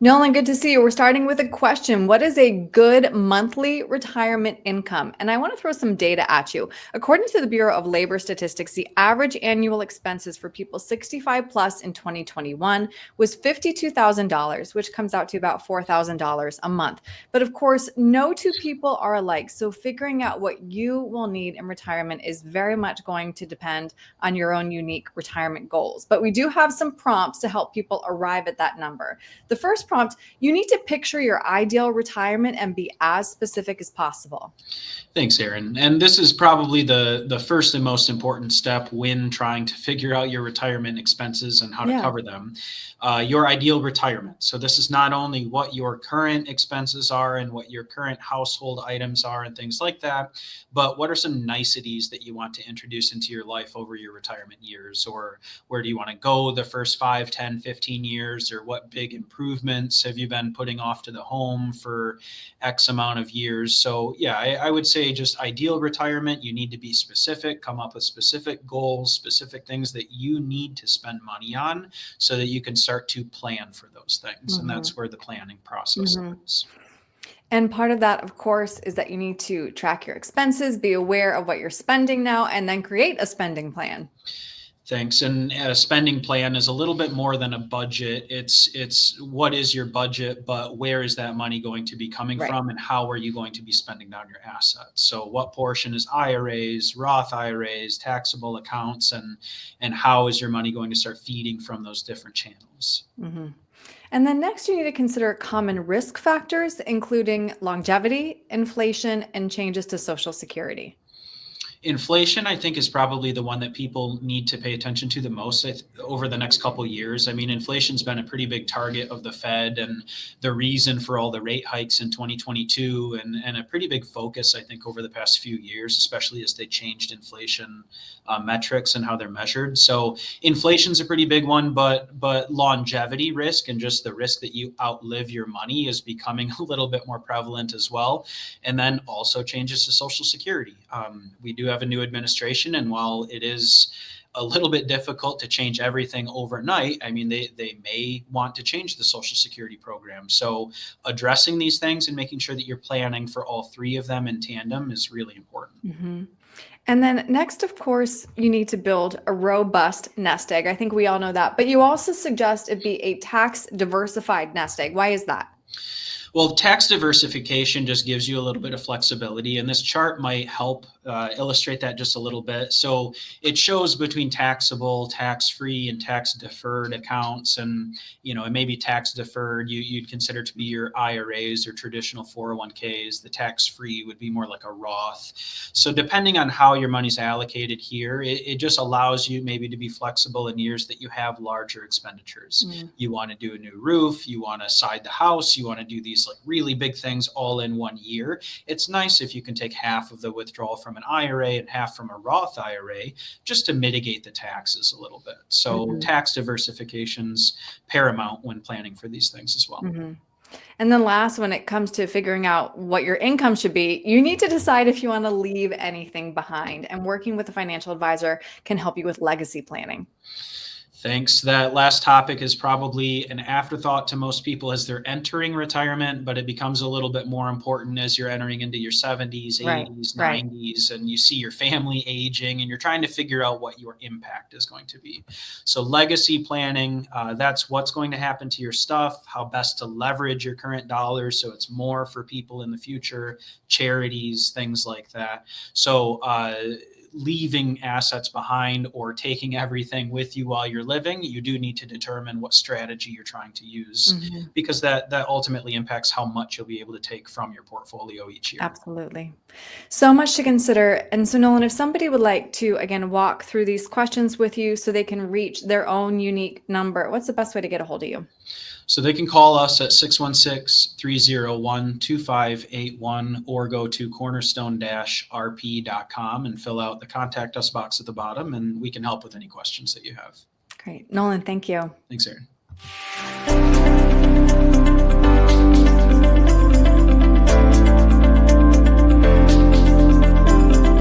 Nolan, good to see you. We're starting with a question. What is a good monthly retirement income? And I want to throw some data at you. According to the Bureau of Labor Statistics, the average annual expenses for people 65 plus in 2021 was $52,000, which comes out to about $4,000 a month. But of course, no two people are alike. So figuring out what you will need in retirement is very much going to depend on your own unique retirement goals. But we do have some prompts to help people arrive at that number. The first prompt, you need to picture your ideal retirement and be as specific as possible. Thanks, Erin. And this is probably the first and most important step when trying to figure out your retirement expenses and how to cover them. Your ideal retirement. So this is not only what your current expenses are and what your current household items are and things like that, but what are some niceties that you want to introduce into your life over your retirement years? Or where do you want to go the first 5, 10, 15 years? Or what big improvements have you been putting off to the home for X amount of years? So yeah, I would say just ideal retirement, you need to be specific, come up with specific goals, specific things that you need to spend money on so that you can start to plan for those things. And that's where the planning process is. And part of that, of course, is that you need to track your expenses, be aware of what you're spending now, and then create a spending plan. Thanks. And a spending plan is a little bit more than a budget. It's what is your budget, but where is that money going to be coming from, and how are you going to be spending down your assets? So what portion is IRAs, Roth IRAs, taxable accounts, and how is your money going to start feeding from those different channels? And then next, you need to consider common risk factors, including longevity, inflation, and changes to Social Security. Inflation, I think, is probably the one that people need to pay attention to the most over the next couple of years. I mean, inflation's been a pretty big target of the Fed and the reason for all the rate hikes in 2022 and a pretty big focus, I think, over the past few years, especially as they changed inflation metrics and how they're measured. So inflation's a pretty big one, but longevity risk and just the risk that you outlive your money is becoming a little bit more prevalent as well. And then also changes to Social Security. We do have a new administration, and while it is a little bit difficult to change everything overnight, I mean, they may want to change the Social Security program. So addressing these things and making sure that you're planning for all three of them in tandem is really important. And then next, of course, you need to build a robust nest egg. I think we all know that, but you also suggest it be a tax diversified nest egg. Why is that? Well, tax diversification just gives you a little bit of flexibility, and this chart might help illustrate that just a little bit. So it shows between taxable, tax-free, and tax-deferred accounts, and it may be tax-deferred. You'd consider to be your IRAs or traditional 401ks. The tax-free would be more like a Roth. So depending on how your money's allocated here, it just allows you maybe to be flexible in years that you have larger expenditures. You want to do a new roof, you want to side the house, you want to do these like really big things all in one year. It's nice if you can take half of the withdrawal from an IRA and half from a Roth IRA just to mitigate the taxes a little bit. So tax diversification's paramount when planning for these things as well. And then last, when it comes to figuring out what your income should be, you need to decide if you want to leave anything behind. And working with a financial advisor can help you with legacy planning. Thanks. That last topic is probably an afterthought to most people as they're entering retirement, but it becomes a little bit more important as you're entering into your 70s, 80s, 90s, and you see your family aging and you're trying to figure out what your impact is going to be. So legacy planning, that's what's going to happen to your stuff, how best to leverage your current dollars so it's more for people in the future, charities, things like that. So leaving assets behind or taking everything with you while you're living, you do need to determine what strategy you're trying to use because that ultimately impacts how much you'll be able to take from your portfolio each year. Absolutely. So much to consider. And so Nolan, if somebody would like to, again, walk through these questions with you so they can reach their own unique number, what's the best way to get a hold of you? So they can call us at 616-301-2581 or go to cornerstone-rp.com and fill out the contact us box at the bottom, and we can help with any questions that you have. Great. Nolan, thank you. Thanks, Erin.